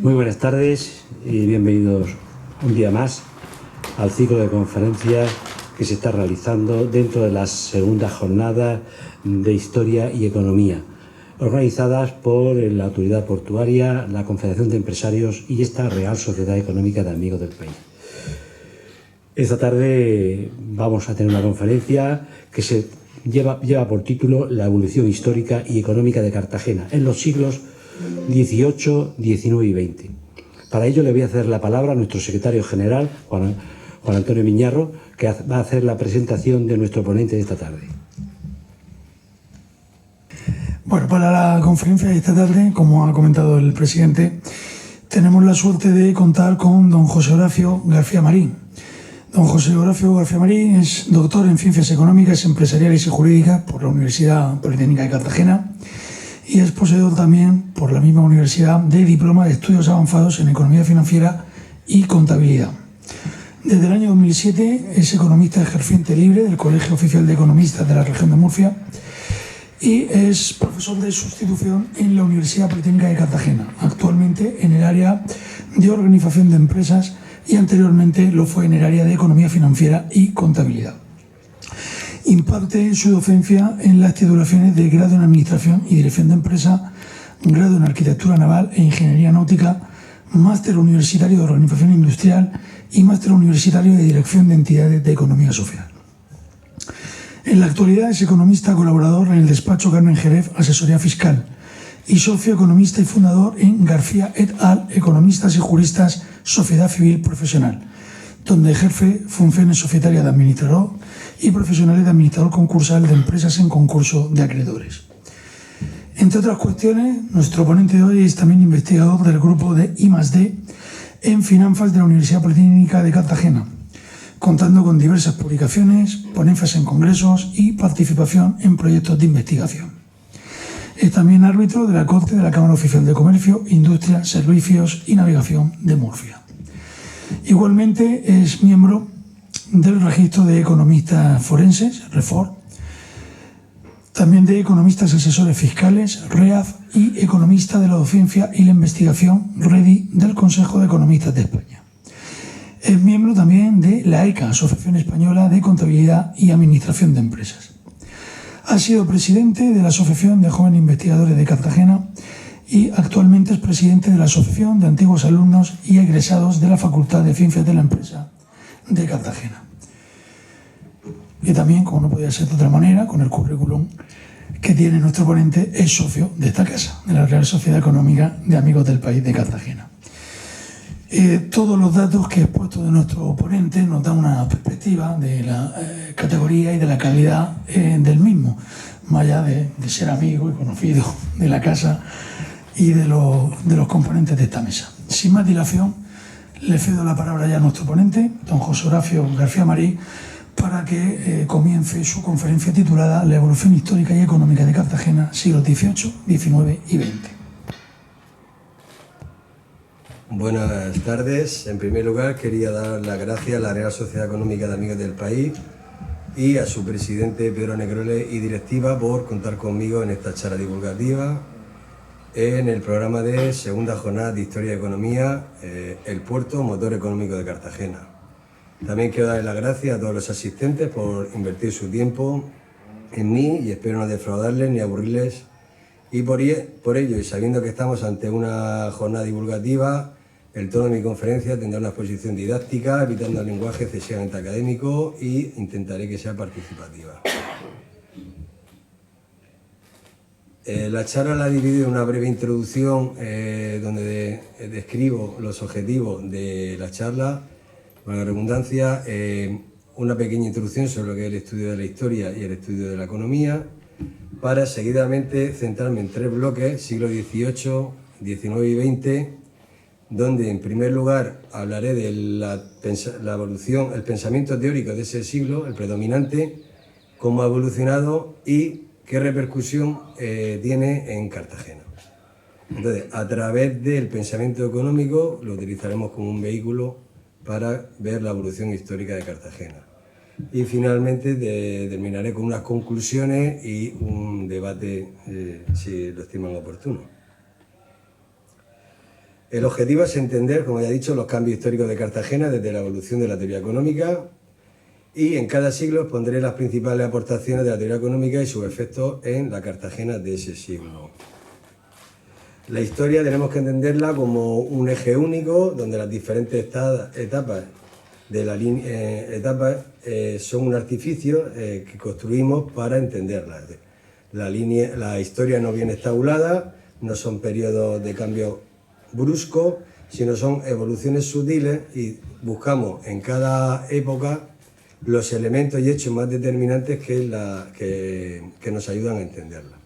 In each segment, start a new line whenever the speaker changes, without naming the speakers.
Muy buenas tardes y bienvenidos un día más al ciclo de conferencias que se está realizando dentro de la segunda jornada de Historia y Economía, organizadas por la Autoridad Portuaria, la Confederación de Empresarios y esta Real Sociedad Económica de Amigos del País. Esta tarde vamos a tener una conferencia que lleva por título La evolución histórica y económica de Cartagena en los siglos XVIII, XIX y XX. Para ello le voy a ceder la palabra a nuestro secretario general, Juan Antonio Miñarro, que va a hacer la presentación de nuestro ponente de esta tarde.
Bueno, para la conferencia de esta tarde, como ha comentado el presidente, tenemos la suerte de contar con don José Horacio García Marín. Don José Horacio García Marín es doctor en Ciencias Económicas, Empresariales y Jurídicas por la Universidad Politécnica de Cartagena y es poseedor también por la misma universidad de diploma de estudios avanzados en Economía Financiera y Contabilidad. Desde el año 2007 es economista ejerciente libre del Colegio Oficial de Economistas de la región de Murcia y es profesor de sustitución en la Universidad Politécnica de Cartagena, actualmente en el área de Organización de Empresas y anteriormente lo fue en el área de Economía Financiera y Contabilidad. Imparte su docencia en las titulaciones de grado en Administración y Dirección de Empresa, grado en Arquitectura Naval e Ingeniería Náutica, máster universitario de Organización Industrial y máster universitario de Dirección de Entidades de Economía Social. En la actualidad es economista colaborador en el despacho Carmen Jerez Asesoría Fiscal y socio economista y fundador en García et al. Economistas y Juristas Sociedad Civil Profesional, donde ejerce funciones societarias de administrador y profesionales de administrador concursal de empresas en concurso de acreedores. Entre otras cuestiones, nuestro ponente de hoy es también investigador del grupo de I+D en Finanzas de la Universidad Politécnica de Cartagena, contando con diversas publicaciones, ponencias en congresos y participación en proyectos de investigación. Es también árbitro de la Corte de la Cámara Oficial de Comercio, Industria, Servicios y Navegación de Murcia. Igualmente es miembro del Registro de Economistas Forenses, REFOR, también de Economistas Asesores Fiscales, REAF, y economista de la docencia y la investigación, REDI, del Consejo de Economistas de España. Es miembro también de la ECA, Asociación Española de Contabilidad y Administración de Empresas. Ha sido presidente de la Asociación de Jóvenes Investigadores de Cartagena y actualmente es presidente de la Asociación de Antiguos Alumnos y Egresados de la Facultad de Ciencias de la Empresa de Cartagena. Y también, como no podía ser de otra manera, con el currículum que tiene nuestro ponente, es socio de esta casa, de la Real Sociedad Económica de Amigos del País de Cartagena. Todos los datos que he expuesto de nuestro ponente nos dan una perspectiva de la categoría y de la calidad del mismo, más allá de ser amigo y conocido de la casa y de los componentes de esta mesa. Sin más dilación, le cedo la palabra ya a nuestro ponente, don José Horacio García Marín, para que comience su conferencia titulada La evolución histórica y económica de Cartagena, siglos XVIII, XIX y XX.
Buenas tardes. En primer lugar, quería dar las gracias a la Real Sociedad Económica de Amigos del País y a su presidente Pedro Negrole y directiva por contar conmigo en esta charla divulgativa en el programa de segunda jornada de Historia y Economía, el puerto motor económico de Cartagena. También quiero darle las gracias a todos los asistentes por invertir su tiempo en mí y espero no defraudarles ni aburrirles. Y por ello, y sabiendo que estamos ante una jornada divulgativa, el tono de mi conferencia tendrá una exposición didáctica, evitando el lenguaje excesivamente académico y intentaré que sea participativa. La charla la he dividido en una breve introducción donde describo los objetivos de la charla, con la redundancia, una pequeña introducción sobre lo que es el estudio de la historia y el estudio de la economía, para seguidamente centrarme en tres bloques, siglo XVIII, XIX y XX, donde en primer lugar hablaré de la evolución, el pensamiento teórico de ese siglo, el predominante, cómo ha evolucionado y qué repercusión tiene en Cartagena. Entonces, a través del pensamiento económico lo utilizaremos como un vehículo para ver la evolución histórica de Cartagena. Y finalmente terminaré con unas conclusiones y un debate, si lo estiman oportuno. El objetivo es entender, como ya he dicho, los cambios históricos de Cartagena desde la evolución de la teoría económica, y en cada siglo pondré las principales aportaciones de la teoría económica y sus efectos en la Cartagena de ese siglo. La historia tenemos que entenderla como un eje único donde las diferentes etapas de la son un artificio que construimos para entenderla. La historia no viene tabulada, no son periodos de cambio brusco, sino son evoluciones sutiles y buscamos en cada época los elementos y hechos más determinantes que nos ayudan a entenderla.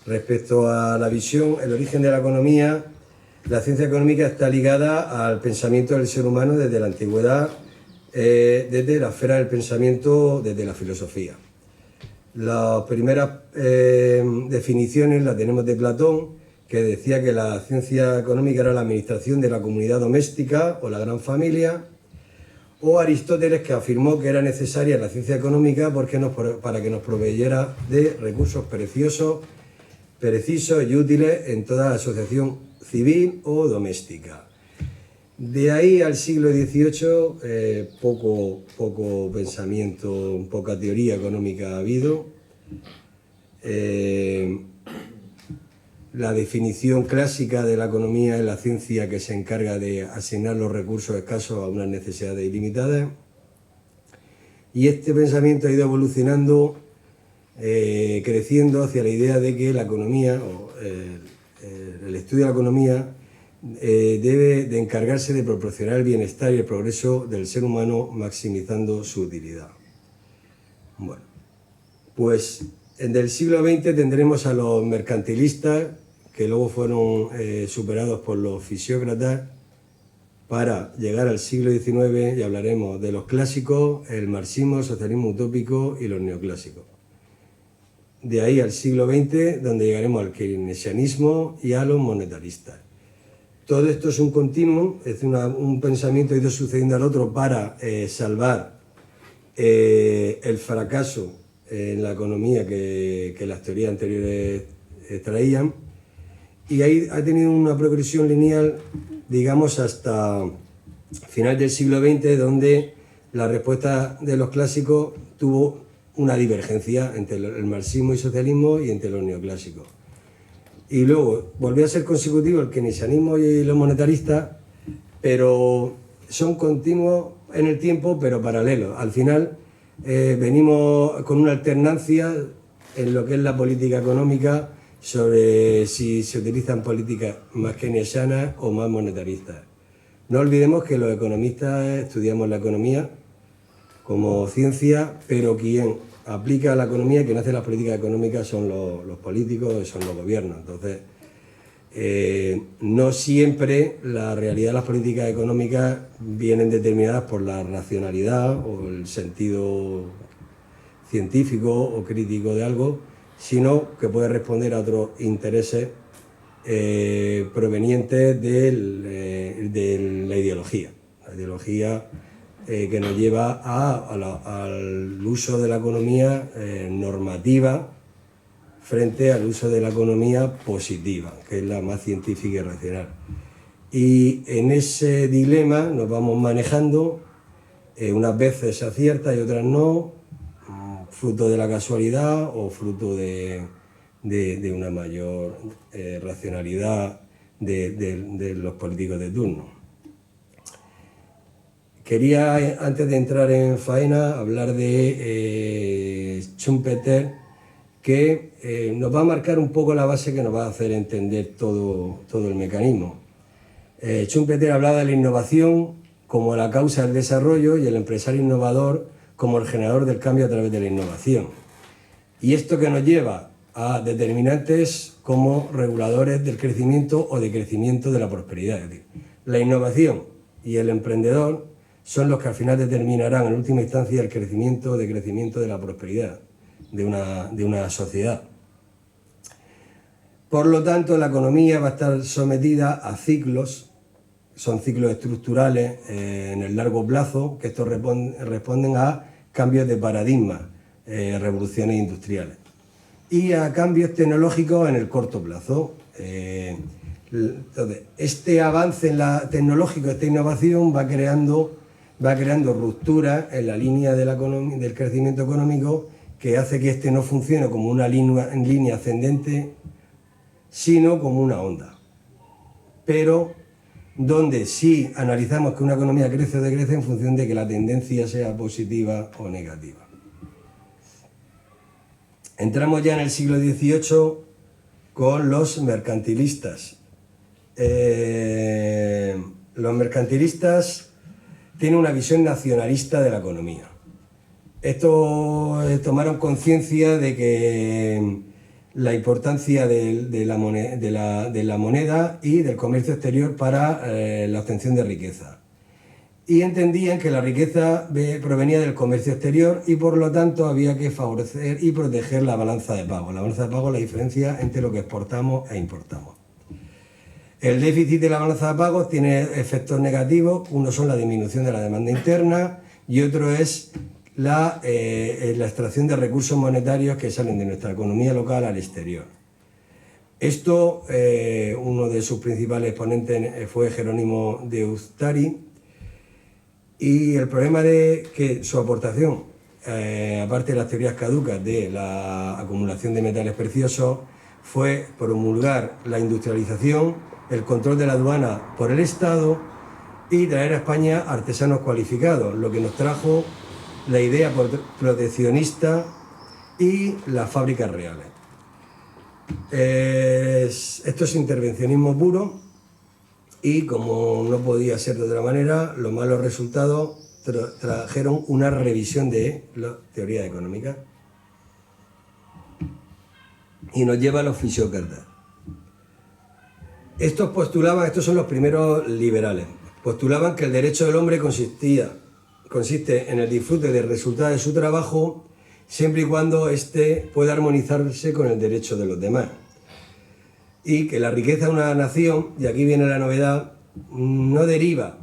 Respecto a la visión, el origen de la economía, la ciencia económica está ligada al pensamiento del ser humano desde la antigüedad, desde la esfera del pensamiento, desde la filosofía. Las primeras definiciones las tenemos de Platón, que decía que la ciencia económica era la administración de la comunidad doméstica o la gran familia, o Aristóteles, que afirmó que era necesaria la ciencia económica para que nos proveyera de recursos precisos y útiles en toda asociación civil o doméstica. De ahí al siglo XVIII, poco pensamiento, poca teoría económica ha habido. La definición clásica de la economía es la ciencia que se encarga de asignar los recursos escasos a unas necesidades ilimitadas. Y este pensamiento ha ido evolucionando, creciendo hacia la idea de que la economía, el estudio de la economía, debe de encargarse de proporcionar el bienestar y el progreso del ser humano, maximizando su utilidad. Bueno, pues en el siglo XX tendremos a los mercantilistas, que luego fueron superados por los fisiócratas, para llegar al siglo XIX y hablaremos de los clásicos, el marxismo, el socialismo utópico y los neoclásicos. De ahí al siglo XX, donde llegaremos al keynesianismo y a los monetaristas. Todo esto es un continuum, es un pensamiento ha ido sucediendo al otro para salvar el fracaso en la economía que las teorías anteriores traían, y ahí ha tenido una progresión lineal, digamos, hasta final del siglo XX, donde la respuesta de los clásicos tuvo una divergencia entre el marxismo y socialismo y entre los neoclásicos. Y luego volvió a ser consecutivo el keynesianismo y los monetaristas, pero son continuos en el tiempo, pero paralelos. Al final venimos con una alternancia en lo que es la política económica sobre si se utilizan políticas más keynesianas o más monetaristas. No olvidemos que los economistas estudiamos la economía como ciencia, pero quien aplica la economía, quien hace las políticas económicas son los políticos, son los gobiernos. Entonces, no siempre la realidad de las políticas económicas vienen determinadas por la racionalidad o el sentido científico o crítico de algo, sino que puede responder a otros intereses provenientes de la ideología. La ideología que nos lleva al uso de la economía normativa frente al uso de la economía positiva, que es la más científica y racional. Y en ese dilema nos vamos manejando, unas veces acierta y otras no, fruto de la casualidad o fruto de una mayor racionalidad de los políticos de turno. Quería, antes de entrar en faena, hablar de Schumpeter, que nos va a marcar un poco la base que nos va a hacer entender todo el mecanismo. Schumpeter hablaba de la innovación como la causa del desarrollo y el empresario innovador como el generador del cambio a través de la innovación. Y esto que nos lleva a determinantes como reguladores del crecimiento o de crecimiento de la prosperidad. Es decir, la innovación y el emprendedor son los que al final determinarán en última instancia el crecimiento de la prosperidad de una sociedad. Por lo tanto, la economía va a estar sometida a ciclos, son ciclos estructurales en el largo plazo, que estos responden a cambios de paradigma, revoluciones industriales, y a cambios tecnológicos en el corto plazo. Entonces, este avance tecnológico, esta innovación va creando rupturas en la línea del crecimiento económico, que hace que este no funcione como una línea ascendente, sino como una onda. Pero donde sí analizamos que una economía crece o decrece en función de que la tendencia sea positiva o negativa. Entramos ya en el siglo XVIII con los mercantilistas. Los mercantilistas tienen una visión nacionalista de la economía. Estos tomaron conciencia de que la importancia de la moneda y del comercio exterior para la obtención de riqueza. Y entendían que la riqueza provenía del comercio exterior y por lo tanto había que favorecer y proteger la balanza de pago. La balanza de pago es la diferencia entre lo que exportamos e importamos. El déficit de la balanza de pagos tiene efectos negativos. Uno son la disminución de la demanda interna y otro es la extracción de recursos monetarios que salen de nuestra economía local al exterior. Esto, uno de sus principales exponentes fue Jerónimo de Ustari, y el problema de que su aportación, aparte de las teorías caducas de la acumulación de metales preciosos, fue promulgar la industrialización, el control de la aduana por el Estado y traer a España artesanos cualificados, lo que nos trajo la idea proteccionista y las fábricas reales. Esto es intervencionismo puro y, como no podía ser de otra manera, los malos resultados trajeron una revisión de la teoría económica y nos lleva a los fisiócratas. Estos son los primeros liberales. Postulaban que el derecho del hombre consiste en el disfrute del resultado de su trabajo, siempre y cuando éste pueda armonizarse con el derecho de los demás. Y que la riqueza de una nación, y aquí viene la novedad, no deriva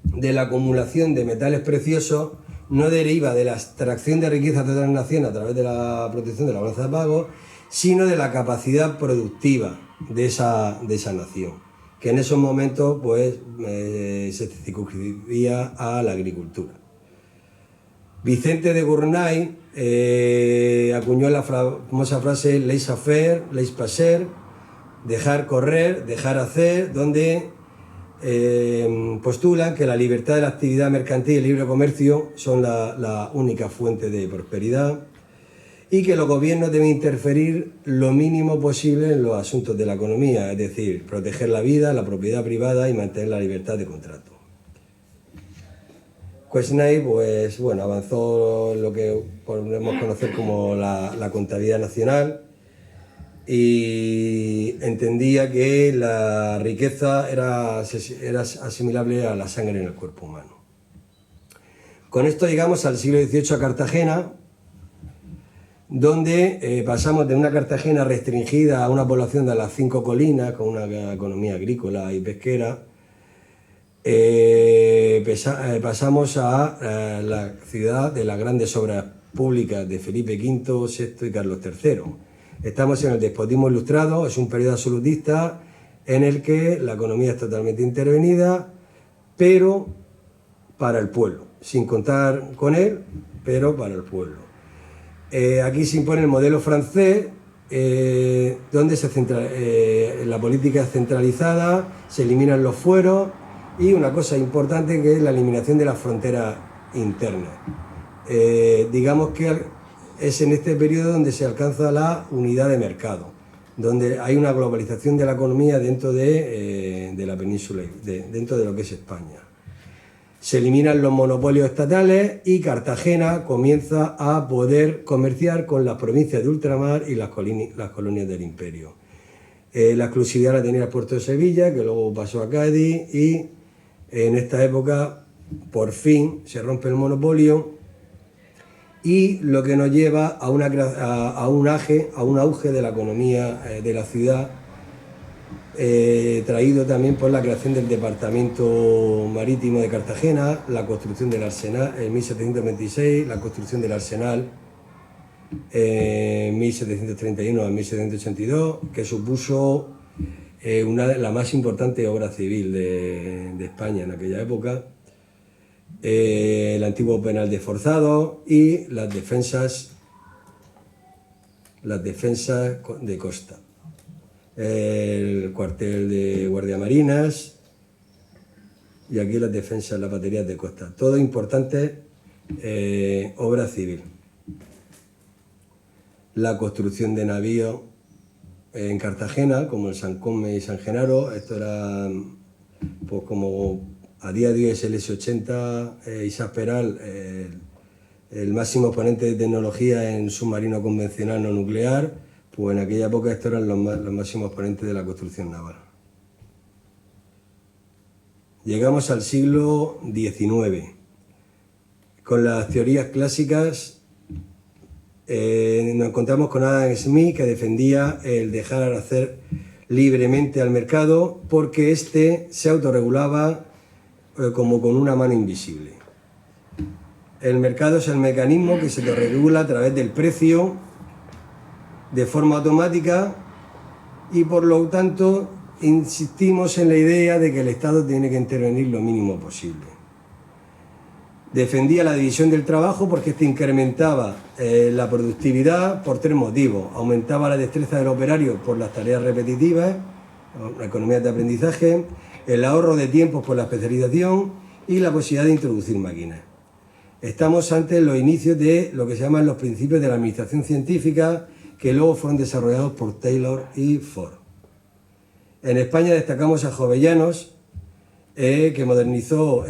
de la acumulación de metales preciosos, no deriva de la extracción de riqueza de otra nación a través de la protección de la balanza de pagos, sino de la capacidad productiva de esa nación, que en esos momentos pues, se circunscribía a la agricultura. Vicente de Gournay acuñó la famosa frase laissez-faire, laissez-passer, dejar correr, dejar hacer, donde postulan que la libertad de la actividad mercantil y el libre comercio son la única fuente de prosperidad y que los gobiernos deben interferir lo mínimo posible en los asuntos de la economía, es decir, proteger la vida, la propiedad privada y mantener la libertad de contrato. Quesnay, pues bueno, avanzó lo que podemos conocer como la contabilidad nacional y entendía que la riqueza era asimilable a la sangre en el cuerpo humano. Con esto llegamos al siglo XVIII a Cartagena, donde pasamos de una Cartagena restringida a una población de las 5 colinas, con una economía agrícola y pesquera, pasamos a la ciudad de las grandes obras públicas de Felipe V, VI y Carlos III. Estamos en el despotismo ilustrado, es un periodo absolutista en el que la economía es totalmente intervenida, pero para el pueblo, sin contar con él, pero para el pueblo. Aquí se impone el modelo francés, donde la política es centralizada, se eliminan los fueros y una cosa importante que es la eliminación de las fronteras internas. Digamos que es en este periodo donde se alcanza la unidad de mercado, donde hay una globalización de la economía dentro de la península, dentro de lo que es España. Se eliminan los monopolios estatales y Cartagena comienza a poder comerciar con las provincias de ultramar y las colonias del imperio. La exclusividad la tenía el puerto de Sevilla, que luego pasó a Cádiz, y en esta época por fin se rompe el monopolio y lo que nos lleva a un auge de la economía de la ciudad, traído también por la creación del Departamento Marítimo de Cartagena, la construcción del Arsenal en 1726, la construcción del Arsenal en 1731 a 1782, que supuso la más importante obra civil de España en aquella época, el antiguo penal de forzados y las defensas de costa, el cuartel de guardiamarinas y aquí las defensas, las baterías de costa. Todo importante obra civil. La construcción de navíos en Cartagena, como el San Cosme y San Genaro. Esto era, pues como a día de hoy es el S-80 Isaac Peral, el máximo exponente de tecnología en submarino convencional no nuclear, pues en aquella época estos eran los máximos exponentes de la construcción naval. Llegamos al siglo XIX. Con las teorías clásicas nos encontramos con Adam Smith, que defendía el dejar hacer libremente al mercado porque éste se autorregulaba como con una mano invisible. El mercado es el mecanismo que se autorregula a través del precio de forma automática y por lo tanto insistimos en la idea de que el Estado tiene que intervenir lo mínimo posible. Defendía la división del trabajo porque este incrementaba la productividad por tres motivos. Aumentaba la destreza del operario por las tareas repetitivas, la economía de aprendizaje, el ahorro de tiempos por la especialización y la posibilidad de introducir máquinas. Estamos ante los inicios de lo que se llaman los principios de la administración científica, que luego fueron desarrollados por Taylor y Ford. En España destacamos a Jovellanos, que modernizó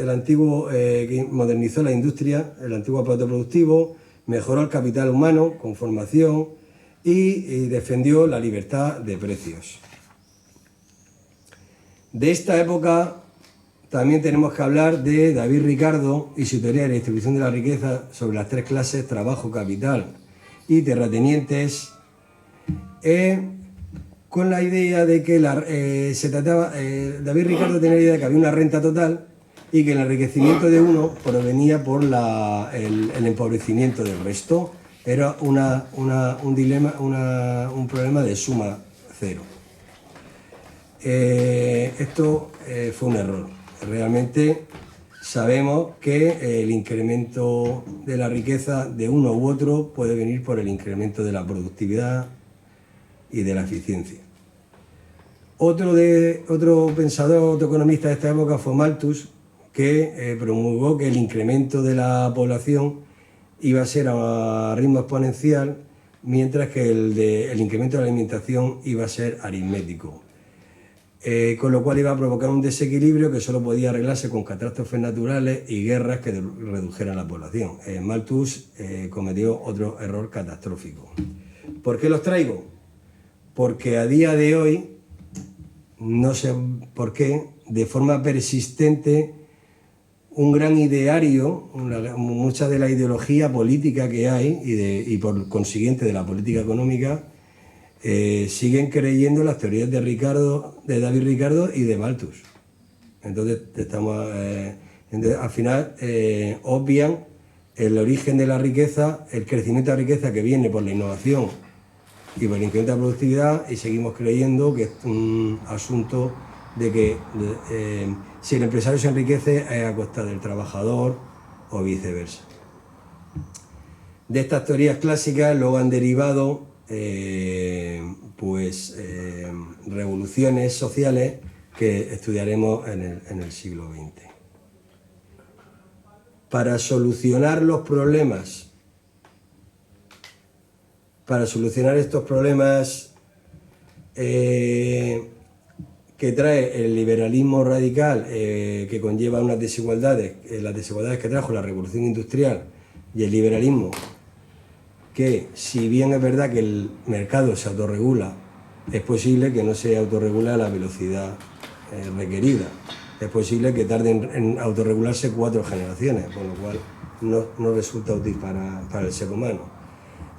la industria, el antiguo aparato productivo, mejoró el capital humano con formación y defendió la libertad de precios. De esta época también tenemos que hablar de David Ricardo y su teoría de la distribución de la riqueza sobre las tres clases, trabajo, capital y terratenientes, con la idea de que David Ricardo tenía la idea de que había una renta total y que el enriquecimiento de uno provenía por el empobrecimiento del resto. Era un problema de suma cero. Esto fue un error. Realmente sabemos que el incremento de la riqueza de uno u otro puede venir por el incremento de la productividad y de la eficiencia. Otro pensador, otro economista de esta época fue Malthus, que promulgó que el incremento de la población iba a ser a ritmo exponencial, mientras que el incremento de la alimentación iba a ser aritmético. Con lo cual iba a provocar un desequilibrio que solo podía arreglarse con catástrofes naturales y guerras que redujeran la población. Malthus cometió otro error catastrófico. ¿Por qué los traigo? Porque a día de hoy, no sé por qué, de forma persistente, un gran ideario, mucha de la ideología política que hay y por consiguiente de la política económica, siguen creyendo las teorías de David Ricardo y de Malthus. Entonces, al final obvian el origen de la riqueza, el crecimiento de la riqueza que viene por la innovación y por el incremento de la productividad, y seguimos creyendo que es un asunto de que si el empresario se enriquece es a costa del trabajador o viceversa. De estas teorías clásicas luego han derivado revoluciones sociales que estudiaremos en el siglo XX. Para solucionar estos problemas que trae el liberalismo radical, que conlleva unas desigualdades, las desigualdades que trajo la revolución industrial y el liberalismo, que si bien es verdad que el mercado se autorregula, es posible que no se autorregule a la velocidad requerida. Es posible que tarden en autorregularse 4 generaciones, con lo cual no resulta útil para el ser humano.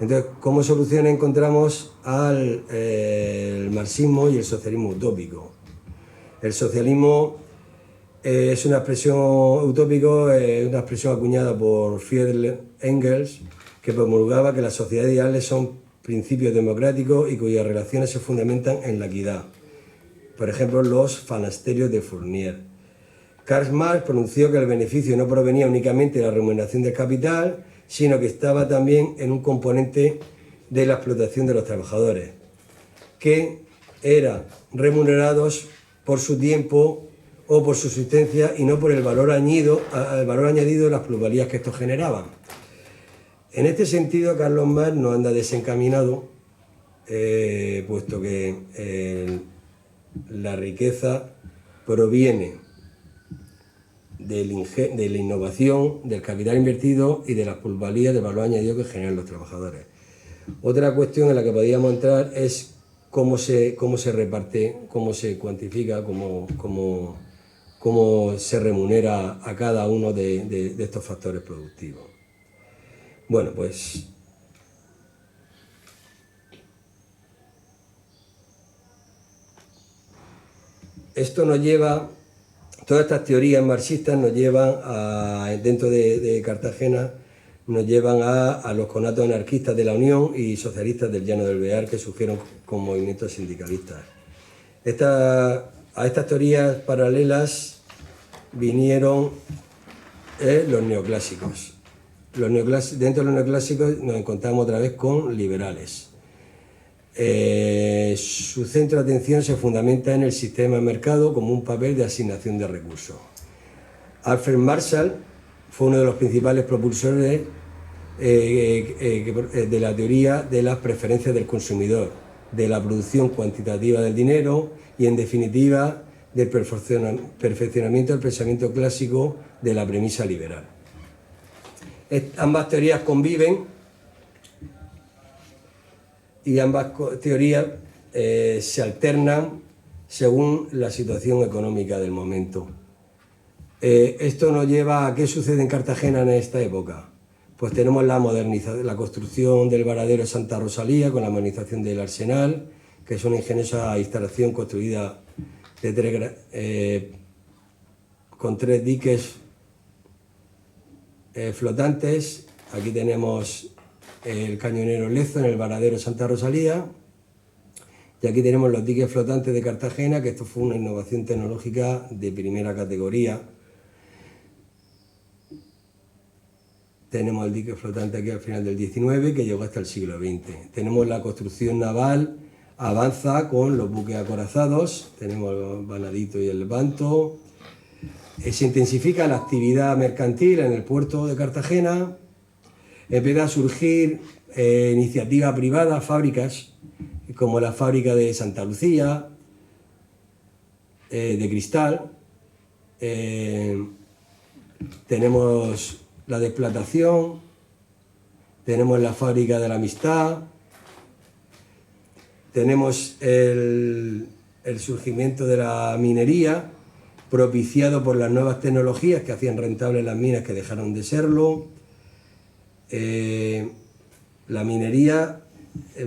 Entonces, como solución encontramos el marxismo y el socialismo utópico. El socialismo es una expresión utópico, una expresión acuñada por Friedrich Engels, que promulgaba que las sociedades ideales son principios democráticos y cuyas relaciones se fundamentan en la equidad. por ejemplo, los fanasterios de Fournier. Karl Marx pronunció que el beneficio no provenía únicamente de la remuneración del capital, sino que estaba también en un componente de la explotación de los trabajadores, que eran remunerados por su tiempo o por su subsistencia y no por el valor añadido de las plusvalías que estos generaban. En este sentido, Carlos Marx no anda desencaminado, puesto que la riqueza proviene de la innovación, del capital invertido y de las plusvalías del valor añadido que generan los trabajadores. Otra cuestión en la que podríamos entrar es cómo se reparte, cómo se cuantifica, cómo se remunera a cada uno de estos factores productivos. Bueno, pues esto nos lleva, todas estas teorías marxistas nos llevan dentro de Cartagena, nos llevan a los conatos anarquistas de la Unión y socialistas del Llano del Bear, que surgieron con movimientos sindicalistas. A estas teorías paralelas vinieron los neoclásicos. Dentro de los neoclásicos nos encontramos otra vez con liberales. Su centro de atención se fundamenta en el sistema de mercado como un papel de asignación de recursos. Alfred Marshall fue uno de los principales propulsores de la teoría de las preferencias del consumidor, de la producción cuantitativa del dinero y, en definitiva, del perfeccionamiento del pensamiento clásico de la premisa liberal. Ambas teorías conviven y ambas teorías se alternan según la situación económica del momento. Esto nos lleva a qué sucede en Cartagena en esta época. Pues tenemos la construcción del varadero Santa Rosalía con la modernización del Arsenal, que es una ingeniosa instalación construida con 3 diques flotantes. Aquí tenemos el cañonero Lezo en el varadero Santa Rosalía, y aquí tenemos los diques flotantes de Cartagena, que esto fue una innovación tecnológica de primera categoría. Tenemos el dique flotante aquí al final del XIX, que llegó hasta el siglo XX. Tenemos la construcción naval, avanza con los buques acorazados, tenemos el Vanadito y el Lepanto. Se intensifica la actividad mercantil en el puerto de Cartagena. Empieza a surgir iniciativa privada, fábricas, como la fábrica de Santa Lucía, de cristal. Tenemos la de explotación, tenemos la fábrica de la Amistad, tenemos el surgimiento de la minería, propiciado por las nuevas tecnologías que hacían rentables las minas que dejaron de serlo. La minería,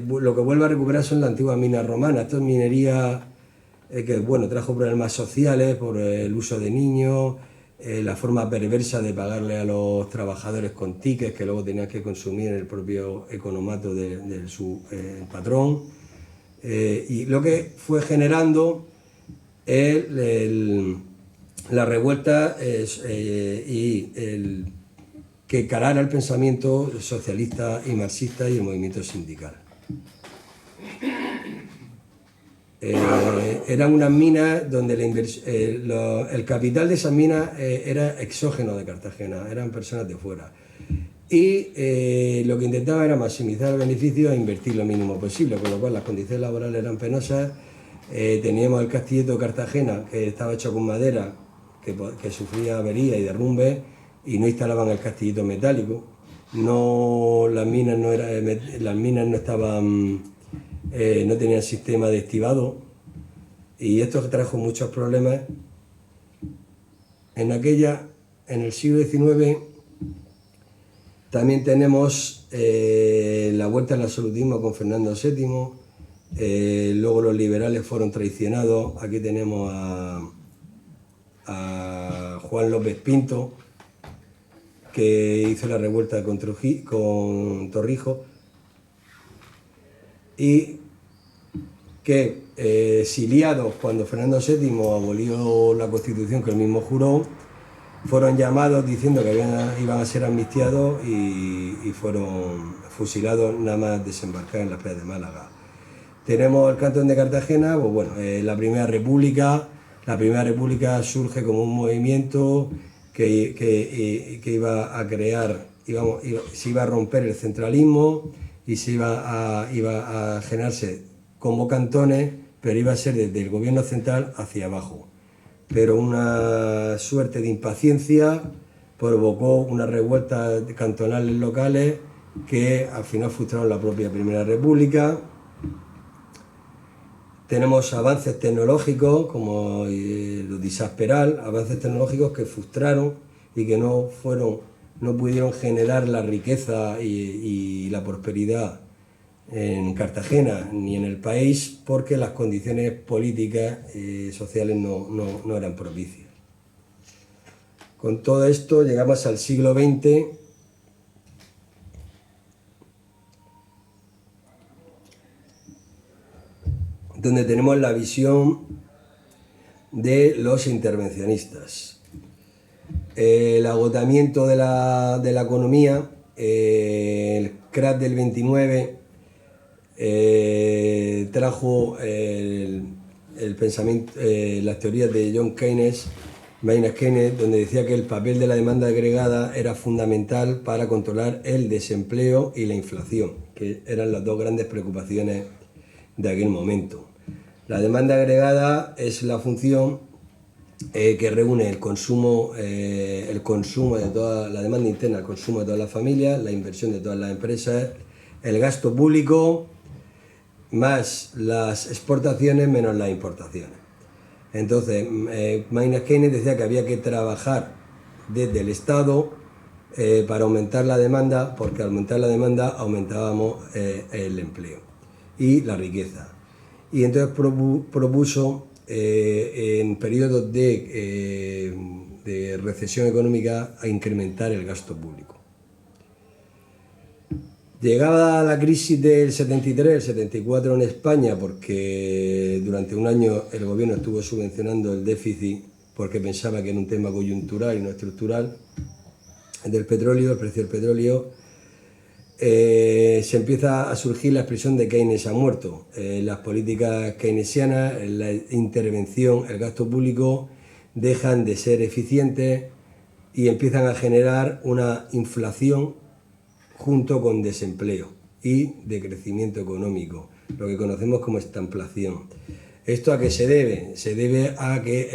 lo que vuelve a recuperar son las antiguas minas romanas. Esto es minería que, bueno, trajo problemas sociales por el uso de niños, la forma perversa de pagarle a los trabajadores con tickets que luego tenían que consumir en el propio economato de su patrón, y lo que fue generando la revuelta que calara el pensamiento socialista y marxista y el movimiento sindical. Eran unas minas donde el capital de esas minas era exógeno de Cartagena, eran personas de fuera. Y lo que intentaba era maximizar el beneficio e invertir lo mínimo posible, con lo cual las condiciones laborales eran penosas. Teníamos el Castilleto de Cartagena, que estaba hecho con madera, que sufría averías y derrumbes, y no instalaban el castillito metálico. Las minas no estaban... no tenían sistema de estibado, y esto trajo muchos problemas. En el siglo XIX también tenemos la vuelta al absolutismo con Fernando VII, luego los liberales fueron traicionados. Aquí tenemos a Juan López Pinto, que hizo la revuelta con Torrijos, y que exiliados cuando Fernando VII abolió la Constitución que él mismo juró, fueron llamados diciendo que iban a ser amnistiados y fueron fusilados nada más desembarcar en las playas de Málaga. Tenemos el Cantón de Cartagena, pues bueno, la Primera República. La Primera República surge como un movimiento que iba a crear, se iba a romper el centralismo y se iba a generarse como cantones, pero iba a ser desde el gobierno central hacia abajo. Pero una suerte de impaciencia provocó unas revueltas cantonales locales que al final frustraron la propia Primera República. Tenemos avances tecnológicos como los de Isaac Peral, avances tecnológicos que frustraron y que no pudieron generar la riqueza y la prosperidad en Cartagena ni en el país porque las condiciones políticas y sociales no eran propicias. Con todo esto llegamos al siglo XX, donde tenemos la visión de los intervencionistas. El agotamiento de la economía, el crack del 29 trajo el pensamiento, las teorías de John Keynes, Maynard Keynes, donde decía que el papel de la demanda agregada era fundamental para controlar el desempleo y la inflación, que eran las dos grandes preocupaciones de aquel momento. La demanda agregada es la función que reúne el consumo de toda la demanda interna, el consumo de todas las familias, la inversión de todas las empresas, el gasto público, más las exportaciones menos las importaciones. Entonces, Maynard Keynes decía que había que trabajar desde el Estado para aumentar la demanda, porque al aumentar la demanda aumentábamos el empleo y la riqueza. Y entonces propuso en periodos de recesión económica a incrementar el gasto público. Llegaba la crisis del 73, el 74 en España, porque durante un año el gobierno estuvo subvencionando el déficit porque pensaba que era un tema coyuntural y no estructural del petróleo, el precio del petróleo. Se empieza a surgir la expresión de Keynes ha muerto. Las políticas keynesianas, la intervención, el gasto público dejan de ser eficientes y empiezan a generar una inflación junto con desempleo y decrecimiento económico, lo que conocemos como estamplación. ¿Esto a qué se debe? Se debe a que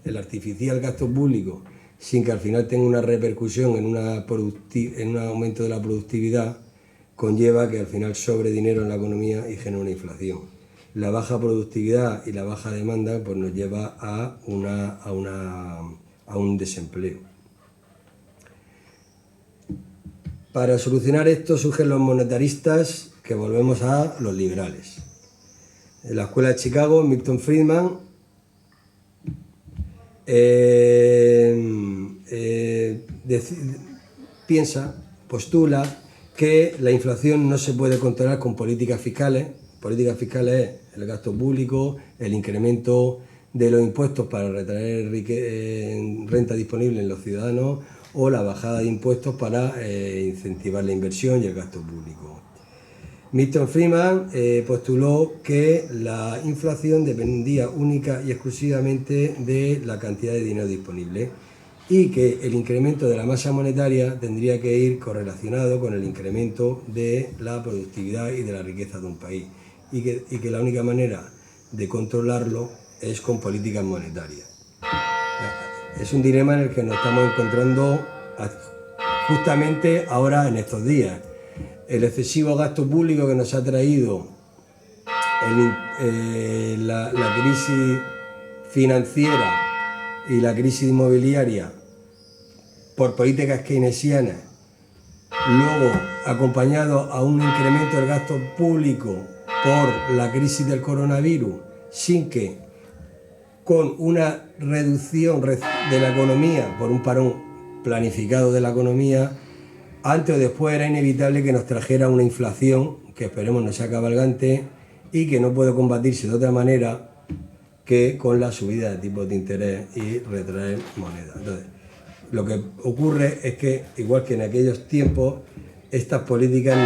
el artificial gasto público, sin que al final tenga una repercusión en un aumento de la productividad, conlleva que al final sobre dinero en la economía y genera una inflación. La baja productividad y la baja demanda pues nos lleva a un desempleo. Para solucionar esto surgen los monetaristas, que volvemos a los liberales. En la Escuela de Chicago, Milton Friedman postula que la inflación no se puede controlar con políticas fiscales. Políticas fiscales es el gasto público, el incremento de los impuestos para retraer renta disponible en los ciudadanos o la bajada de impuestos para incentivar la inversión y el gasto público. Milton Friedman postuló que la inflación dependía única y exclusivamente de la cantidad de dinero disponible y que el incremento de la masa monetaria tendría que ir correlacionado con el incremento de la productividad y de la riqueza de un país y que la única manera de controlarlo es con políticas monetarias. Es un dilema en el que nos estamos encontrando justamente ahora en estos días. El excesivo gasto público que nos ha traído la crisis financiera y la crisis inmobiliaria por políticas keynesianas, luego acompañado a un incremento del gasto público por la crisis del coronavirus, sin que con una reducción de la economía por un parón planificado de la economía, antes o después era inevitable que nos trajera una inflación que esperemos no sea cabalgante y que no puede combatirse de otra manera que con la subida de tipos de interés y retraer moneda. Entonces, lo que ocurre es que, igual que en aquellos tiempos, estas políticas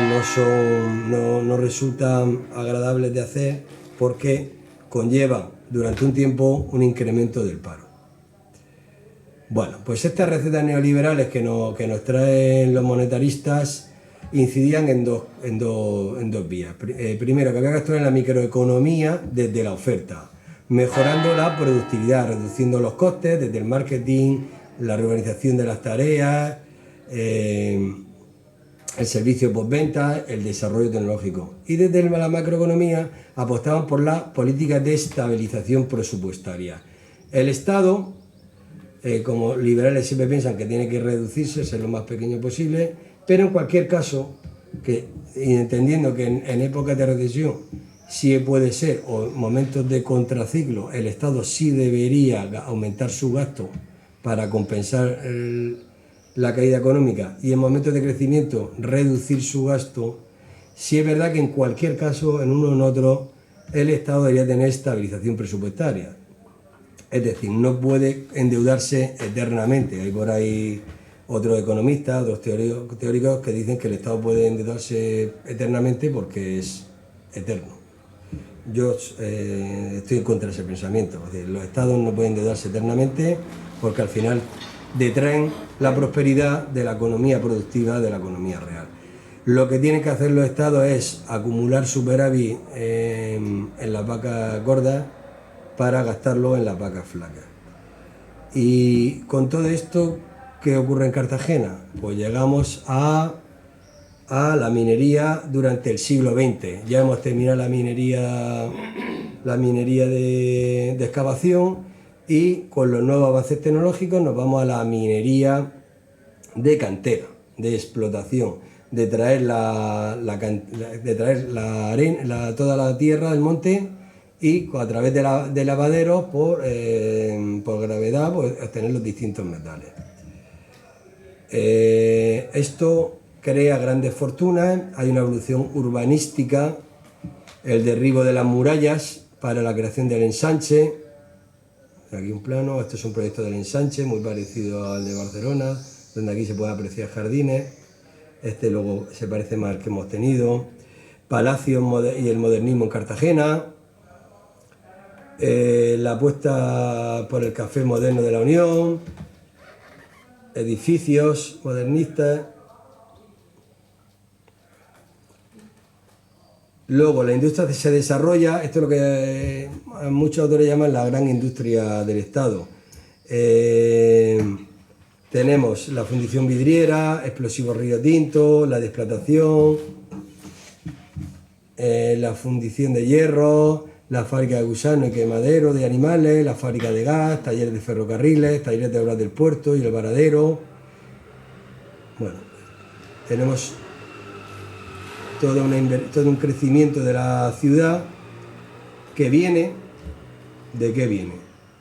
no resultan agradables de hacer porque conllevan durante un tiempo un incremento del paro. Bueno, pues estas recetas neoliberales que nos traen los monetaristas incidían en dos vías. Primero, que había que actuar en la microeconomía desde la oferta, mejorando la productividad, reduciendo los costes desde el marketing, la reorganización de las tareas, el servicio postventa, el desarrollo tecnológico. Y desde la macroeconomía apostaban por la política de estabilización presupuestaria. El Estado, como liberales siempre piensan que tiene que reducirse, ser lo más pequeño posible, pero en cualquier caso, entendiendo que en épocas de recesión sí puede ser, o en momentos de contraciclo, el Estado sí debería aumentar su gasto para compensar la caída económica, y en momentos de crecimiento reducir su gasto, sí es verdad que en cualquier caso, en uno o en otro, el Estado debería tener estabilización presupuestaria. Es decir, no puede endeudarse eternamente. Hay por ahí otros economistas, otros teóricos que dicen que el Estado puede endeudarse eternamente porque es eterno. Yo estoy en contra de ese pensamiento. Es decir, los Estados no pueden endeudarse eternamente porque al final detraen la prosperidad de la economía productiva, de la economía real. Lo que tienen que hacer los Estados es acumular superávit en las vacas gordas para gastarlo en las vacas flacas. Y con todo esto, ¿qué ocurre en Cartagena? Pues llegamos a la minería durante el siglo XX. Ya hemos terminado la minería de excavación, y con los nuevos avances tecnológicos nos vamos a la minería de cantera, de explotación, de traer toda la tierra del monte y a través de lavaderos por gravedad pues, obtener los distintos metales. Esto crea grandes fortunas, hay una evolución urbanística, el derribo de las murallas para la creación del ensanche. Aquí un plano, este es un proyecto del ensanche muy parecido al de Barcelona, donde aquí se pueden apreciar jardines. Este luego se parece más al que hemos tenido. Palacios y el modernismo en Cartagena. La apuesta por el café moderno de la Unión. Edificios modernistas. Luego la industria se desarrolla, esto es lo que muchos autores llaman la gran industria del Estado. Tenemos la fundición vidriera, explosivos Río Tinto, la despratación, la fundición de hierro, la fábrica de gusanos y quemadero de animales, la fábrica de gas, talleres de ferrocarriles, talleres de obras del puerto y el varadero. Bueno, tenemos todo un crecimiento de la ciudad que viene, ¿de qué viene?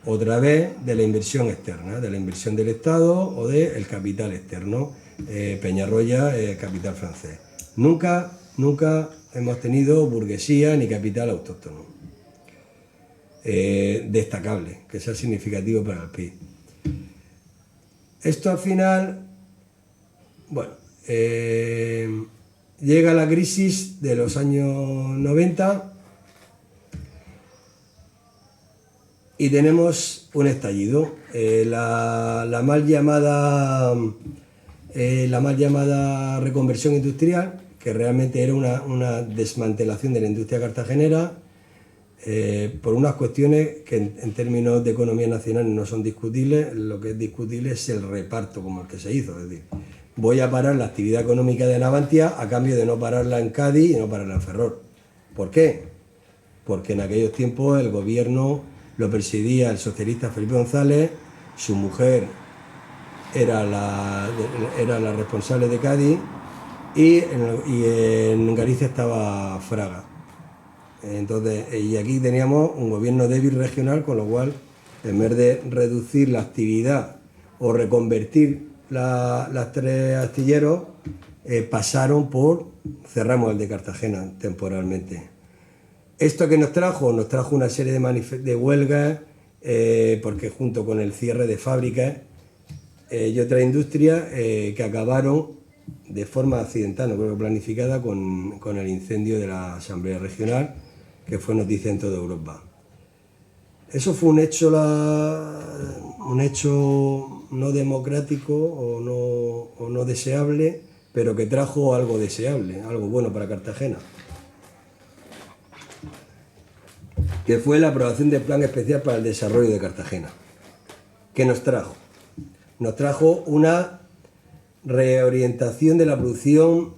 Otra vez de la inversión externa, de la inversión del Estado o del capital externo, Peñarroya, capital francés. Nunca hemos tenido burguesía ni capital autóctono destacable, que sea significativo para el PIB. Esto al final, bueno, llega la crisis de los años 90 y tenemos un estallido. La mal llamada reconversión industrial, que realmente era una desmantelación de la industria cartagenera, por unas cuestiones que en términos de economía nacional no son discutibles. Lo que es discutible es el reparto como el que se hizo. Es decir, voy a parar la actividad económica de Navantia a cambio de no pararla en Cádiz y no pararla en Ferrol. ¿Por qué? Porque en aquellos tiempos el gobierno lo presidía el socialista Felipe González, su mujer era la responsable de Cádiz y en Galicia estaba Fraga. Entonces, y aquí teníamos un gobierno débil regional, con lo cual, en vez de reducir la actividad o reconvertir las tres astilleros, pasaron por cerramos el de Cartagena temporalmente. Esto que nos trajo una serie de huelgas, porque junto con el cierre de fábricas y otras industrias que acabaron de forma accidental, no creo que planificada, con el incendio de la Asamblea Regional, que fue noticia en toda Europa. Eso fue un hecho no democrático o no deseable, pero que trajo algo deseable, algo bueno para Cartagena, que fue la aprobación del Plan Especial para el Desarrollo de Cartagena. ¿Qué nos trajo? Nos trajo una reorientación de la producción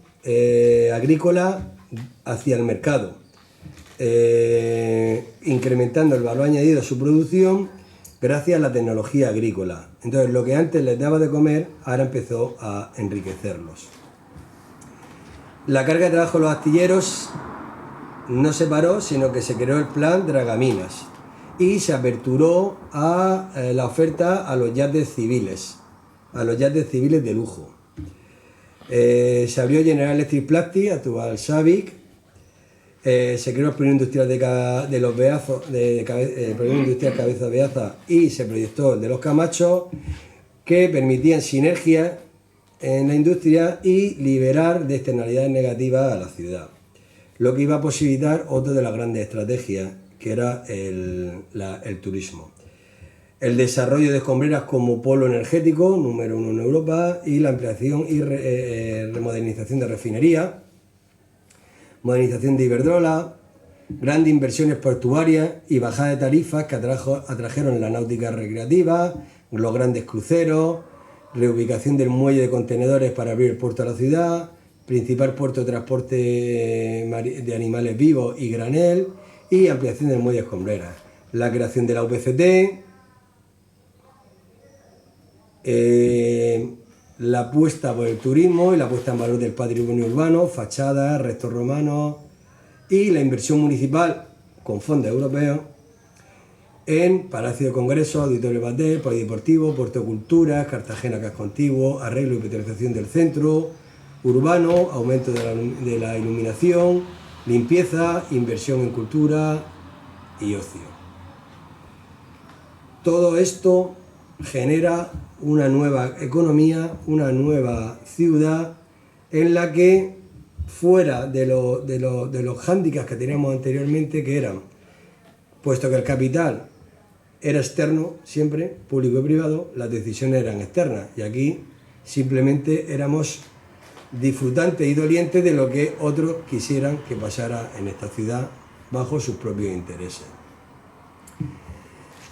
agrícola hacia el mercado, incrementando el valor añadido a su producción gracias a la tecnología agrícola. Entonces, lo que antes les daba de comer, ahora empezó a enriquecerlos. La carga de trabajo de los astilleros no se paró, sino que se creó el plan Dragaminas y se aperturó a la oferta a los yates civiles de lujo. Se abrió General Electric Plastic, actual Sabic. Se creó el polígono industrial de los Beazos, polígono industrial Cabeza Beaza, y se proyectó el de los Camachos, que permitían sinergias en la industria y liberar de externalidades negativas a la ciudad, lo que iba a posibilitar otra de las grandes estrategias, que era el turismo. El desarrollo de Escombreras como polo energético, número 1 en Europa, y la ampliación y remodernización de refinería, modernización de Iberdrola, grandes inversiones portuarias y bajada de tarifas que atrajeron la náutica recreativa, los grandes cruceros, reubicación del muelle de contenedores para abrir el puerto a la ciudad, principal puerto de transporte de animales vivos y granel, y ampliación del muelle Escombreras, la creación de la UPCT, la apuesta por el turismo y la puesta en valor del patrimonio urbano, fachadas, restos romanos, y la inversión municipal con fondos europeos en Palacio de Congresos, Auditorio Patel, Polideportivo, Puerto de Cultura, Cartagena Casco Antiguo, arreglo y petrificación del centro urbano, aumento de la iluminación, limpieza, inversión en cultura y ocio. Todo esto genera una nueva economía, una nueva ciudad en la que, fuera de los hándicaps que teníamos anteriormente, que eran, puesto que el capital era externo siempre, público y privado, las decisiones eran externas, y aquí simplemente éramos disfrutantes y dolientes de lo que otros quisieran que pasara en esta ciudad bajo sus propios intereses.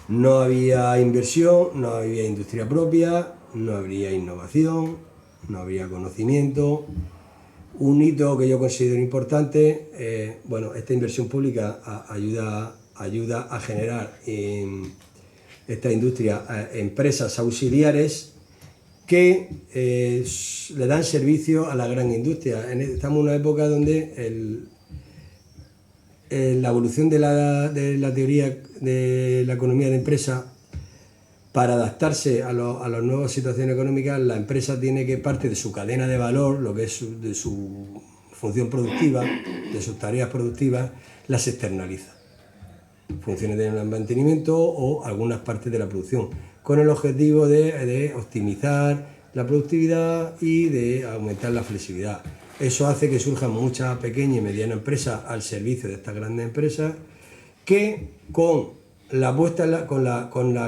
No había inversión, no había industria propia, no habría innovación, no habría conocimiento. Un hito que yo considero importante, esta inversión pública ayuda a generar en esta industria empresas auxiliares que le dan servicio a la gran industria. Estamos en una época donde la evolución de la teoría de la economía de empresa, para adaptarse a las nuevas situaciones económicas, la empresa tiene que, parte de su cadena de valor, lo que es de su función productiva, de sus tareas productivas, las externaliza. Funciones de mantenimiento o algunas partes de la producción, con el objetivo de optimizar la productividad y de aumentar la flexibilidad. Eso hace que surjan muchas pequeñas y medianas empresas al servicio de estas grandes empresas, que con la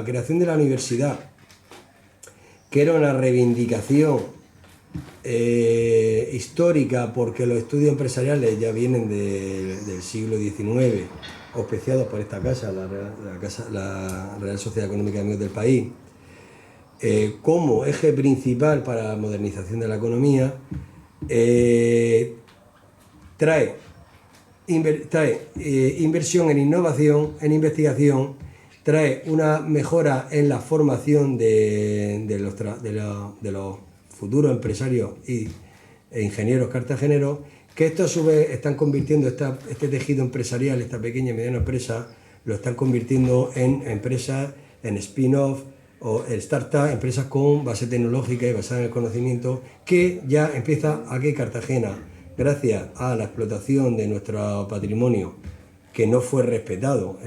creación de la universidad, que era una reivindicación histórica, porque los estudios empresariales ya vienen del siglo XIX, auspiciados por esta casa, la Real Sociedad Económica de Amigos del País, como eje principal para la modernización de la economía, trae inversión en innovación, en investigación, trae una mejora en la formación de los futuros empresarios e ingenieros cartageneros, que esto a su vez están convirtiendo este tejido empresarial, esta pequeña y mediana empresa, lo están convirtiendo en empresas, en spin-off o startup, empresas con base tecnológica y basada en el conocimiento, que ya empieza a que Cartagena, gracias a la explotación de nuestro patrimonio que no fue respetado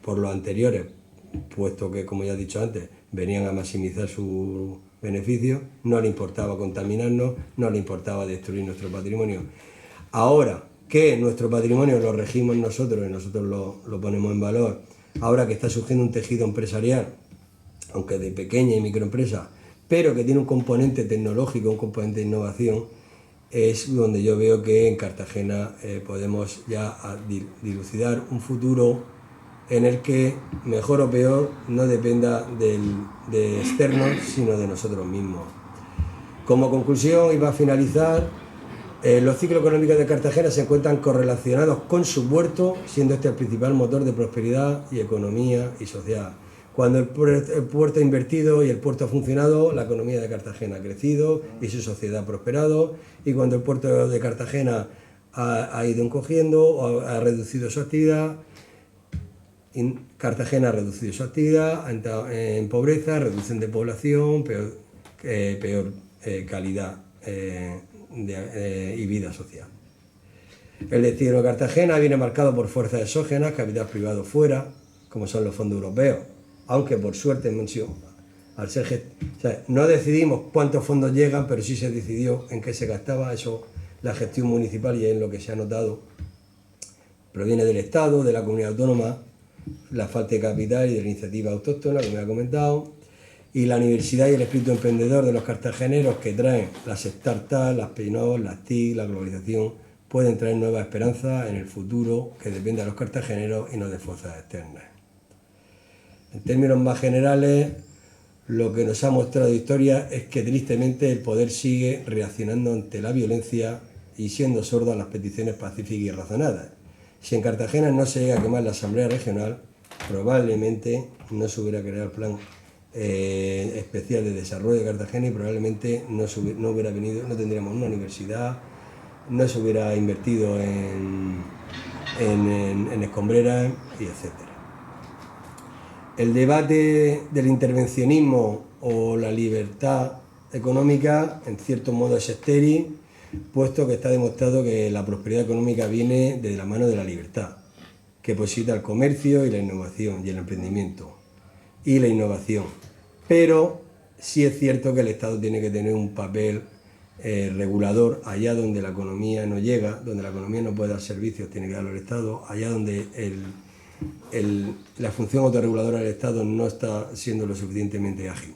por los anteriores, puesto que, como ya he dicho antes, venían a maximizar sus beneficios, no le importaba contaminarnos, no le importaba destruir nuestro patrimonio. Ahora que nuestro patrimonio lo regimos nosotros y nosotros lo ponemos en valor, ahora que está surgiendo un tejido empresarial, aunque de pequeña y microempresa, pero que tiene un componente tecnológico, un componente de innovación, es donde yo veo que en Cartagena podemos ya dilucidar un futuro en el que, mejor o peor, no dependa de externos, sino de nosotros mismos. Como conclusión, y para finalizar, los ciclos económicos de Cartagena se encuentran correlacionados con su puerto, siendo este el principal motor de prosperidad y economía y sociedad. Cuando el puerto ha invertido y el puerto ha funcionado, la economía de Cartagena ha crecido y su sociedad ha prosperado. Y cuando el puerto de Cartagena ha ido encogiendo o ha reducido su actividad, Cartagena ha reducido su actividad, ha entrado en pobreza, reducción de población, peor calidad y vida social. El destino de Cartagena viene marcado por fuerzas exógenas, capital privado fuera, como son los fondos europeos, aunque por suerte al ser no decidimos cuántos fondos llegan, pero sí se decidió en qué se gastaba. Eso, la gestión municipal, y es lo que se ha notado, proviene del Estado, de la comunidad autónoma, la falta de capital y de la iniciativa autóctona, como me ha comentado, y la universidad y el espíritu emprendedor de los cartageneros que traen las startups, las PNOD, las TIC, la globalización, pueden traer nuevas esperanzas en el futuro que depende de los cartageneros y no de fuerzas externas. En términos más generales, lo que nos ha mostrado historia es que tristemente el poder sigue reaccionando ante la violencia y siendo sordo a las peticiones pacíficas y razonadas. Si en Cartagena no se llega a quemar la Asamblea Regional, probablemente no se hubiera creado el Plan Especial de Desarrollo de Cartagena y probablemente no tendríamos una universidad, no se hubiera invertido en escombreras y etcétera. El debate del intervencionismo o la libertad económica, en cierto modo, es estéril, puesto que está demostrado que la prosperidad económica viene de la mano de la libertad, que posibilita el comercio y la innovación y el emprendimiento y la innovación. Pero sí es cierto que el Estado tiene que tener un papel regulador allá donde la economía no llega, donde la economía no puede dar servicios, tiene que darlo el Estado, allá donde la función autorreguladora del Estado no está siendo lo suficientemente ágil.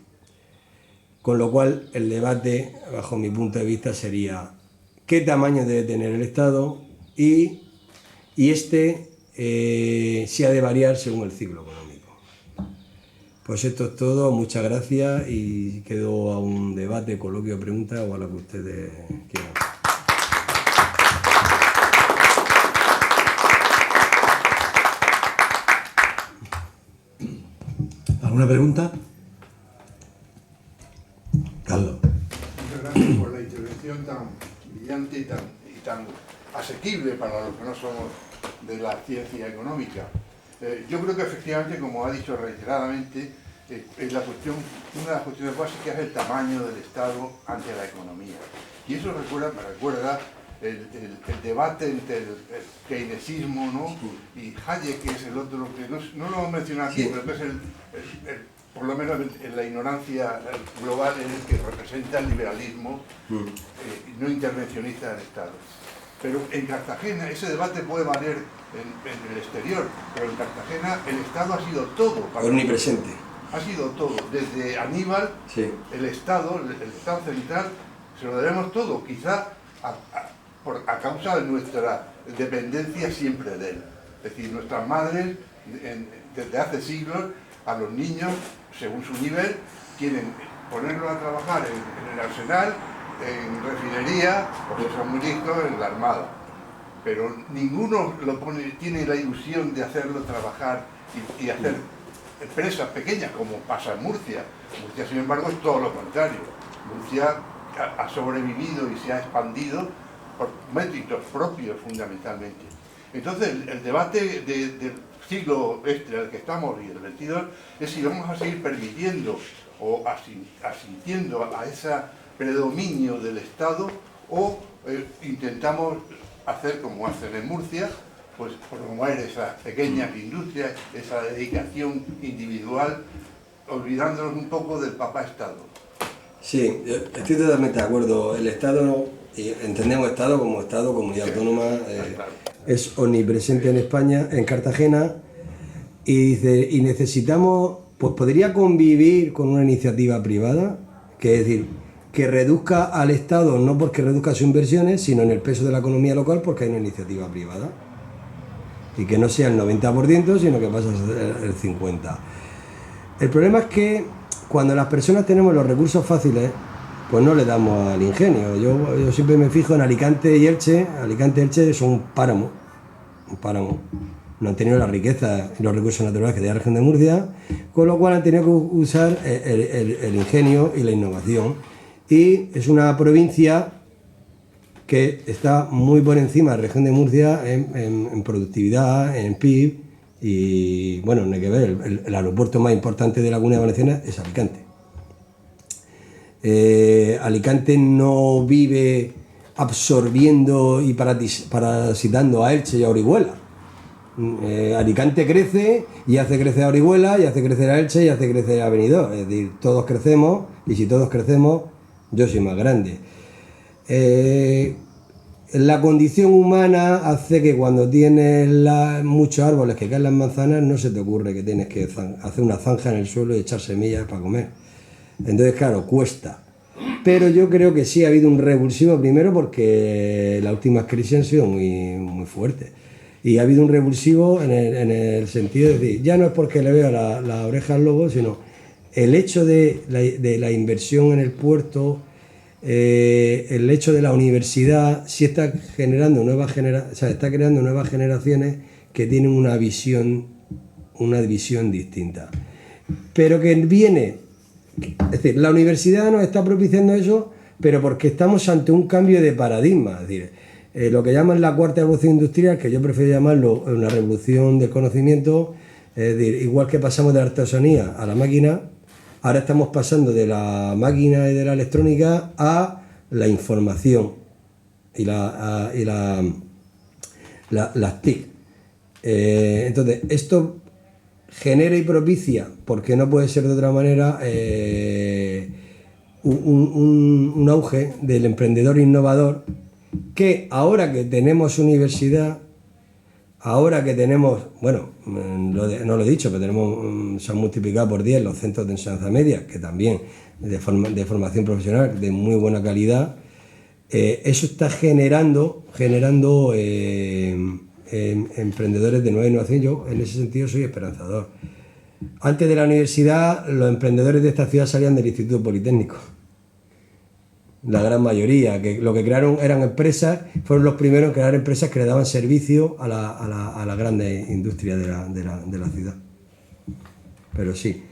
Con lo cual, el debate, bajo mi punto de vista, sería qué tamaño debe tener el Estado y si ha de variar según el ciclo económico. Pues esto es todo, muchas gracias y quedo a un debate, coloquio, pregunta o a lo que ustedes quieran.
¿Alguna pregunta? Carlos.
Muchas gracias por la intervención tan brillante y tan asequible para los que no somos de la ciencia económica. Yo creo que efectivamente, como ha dicho reiteradamente, es una de las cuestiones básicas es el tamaño del Estado ante la economía. Y eso me recuerda el debate entre el keynesismo, ¿no? Y Hayek, que es el otro, que no lo mencionado aquí, pero que es por lo menos en la ignorancia global, en el que representa el liberalismo no intervencionista del Estado. Pero en Cartagena ese debate puede valer en el exterior, pero en Cartagena el Estado ha sido todo.
Omnipresente.
Ha sido todo. Desde Aníbal, sí. el Estado central, se lo debemos todo, quizá a causa de nuestra dependencia siempre de él. Es decir, nuestras madres, desde hace siglos, a los niños, según su nivel, quieren ponerlos a trabajar en el arsenal, en refinería, porque son muy listos, en la armada. Pero ninguno tiene la ilusión de hacerlo trabajar y hacer empresas pequeñas, como pasa en Murcia. Murcia, sin embargo, es todo lo contrario. Murcia ha sobrevivido y se ha expandido por méritos propios, fundamentalmente. Entonces, el debate del siglo en el que estamos y el 22 es si vamos a seguir permitiendo o asintiendo a ese predominio del Estado o intentamos hacer como hacen en Murcia, pues promover esas pequeñas industrias, esa dedicación individual, olvidándonos un poco del papá Estado.
Sí, estoy totalmente de acuerdo. El Estado, entendemos Estado como Estado, comunidad autónoma, es omnipresente en España, en Cartagena, y dice, y necesitamos, pues podría convivir con una iniciativa privada, que es decir, que reduzca al Estado, no porque reduzca sus inversiones, sino en el peso de la economía local, porque hay una iniciativa privada. Y que no sea el 90%, sino que pasa a ser el 50%. El problema es que cuando las personas tenemos los recursos fáciles, pues no le damos al ingenio. Yo siempre me fijo en Alicante y Elche. Alicante y Elche son un páramo. No han tenido la riqueza y los recursos naturales que tiene la región de Murcia, con lo cual han tenido que usar el ingenio y la innovación. Y es una provincia que está muy por encima de la región de Murcia en productividad, en PIB, y bueno, no hay que ver, el aeropuerto más importante de la Comunidad Valenciana es Alicante. Alicante no vive absorbiendo y parasitando a Elche y a Orihuela. Alicante crece y hace crecer a Orihuela, y hace crecer a Elche y hace crecer a Benidorm. Es decir, todos crecemos, y si todos crecemos, yo soy más grande. La condición humana hace que cuando tienes muchos árboles que caen las manzanas, no se te ocurre que tienes que hacer una zanja en el suelo y echar semillas para comer. Entonces, claro, cuesta. Pero yo creo que sí ha habido un revulsivo, primero porque las últimas crisis han sido muy fuertes. Y ha habido un revulsivo en el sentido de decir, ya no es porque le veo la oreja al lobo, sino el hecho de la inversión en el puerto, el hecho de la universidad, sí está generando está creando nuevas generaciones que tienen una visión distinta. Pero que viene, es decir, la universidad nos está propiciando eso, pero porque estamos ante un cambio de paradigma. Es decir, lo que llaman la cuarta revolución industrial, que yo prefiero llamarlo una revolución del conocimiento, es decir, igual que pasamos de la artesanía a la máquina, ahora estamos pasando de la máquina y de la electrónica a la información y las TIC. Entonces, esto genera y propicia, porque no puede ser de otra manera, un auge del emprendedor innovador, que ahora que tenemos universidad, ahora que tenemos, bueno, no lo he dicho, pero se han multiplicado por 10 los centros de enseñanza media, que también de formación profesional de muy buena calidad, eso está generando emprendedores de nueva innovación. Yo en ese sentido soy esperanzador. Antes de la universidad, los emprendedores de esta ciudad salían del Instituto Politécnico. La gran mayoría, que lo que crearon eran empresas, fueron los primeros en crear empresas que le daban servicio a la grandes industria de la ciudad. Pero sí,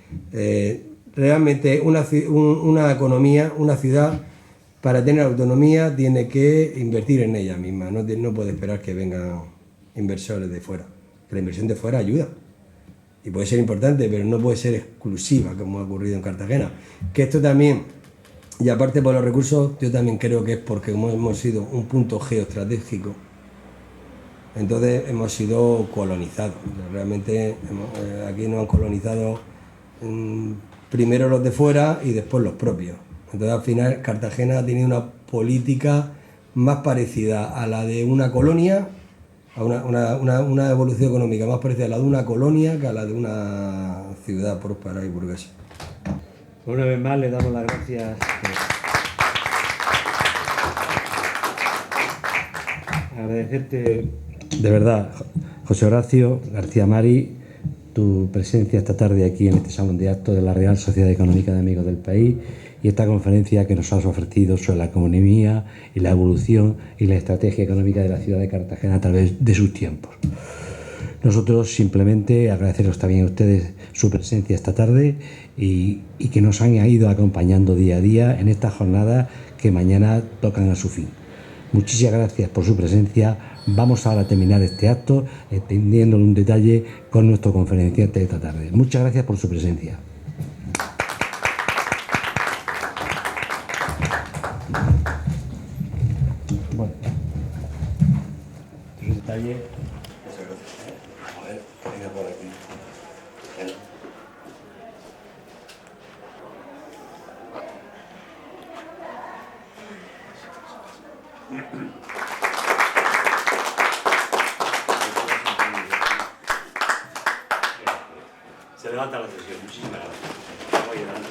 realmente una economía, una ciudad, para tener autonomía tiene que invertir en ella misma, no puede esperar que vengan inversores de fuera. Que la inversión de fuera ayuda y puede ser importante, pero no puede ser exclusiva, como ha ocurrido en Cartagena. Que esto también, y aparte por los recursos, yo también creo que es porque hemos sido un punto geoestratégico, entonces hemos sido colonizados. Realmente aquí nos han colonizado primero los de fuera y después los propios. Entonces al final Cartagena ha tenido una política más parecida a la de una colonia, a una evolución económica más parecida a la de una colonia que a la de una ciudad próspera y burguesa.
Una vez más le damos las gracias. Agradecerte de verdad, José Horacio García Mari, tu presencia esta tarde aquí en este salón de actos de la Real Sociedad Económica de Amigos del País y esta conferencia que nos has ofrecido sobre la economía y la evolución y la estrategia económica de la ciudad de Cartagena a través de sus tiempos. Nosotros simplemente agradeceros también a ustedes su presencia esta tarde y que nos han ido acompañando día a día en estas jornadas que mañana tocan a su fin. Muchísimas gracias por su presencia. Vamos ahora a terminar este acto entendiéndole un detalle con nuestro conferenciante de esta tarde. Muchas gracias por su presencia. Bueno, otro detalle.
Muchas gracias. A ver, venga por aquí. Venga.
Se levanta la sesión. Muchísimas gracias. Voy adelante,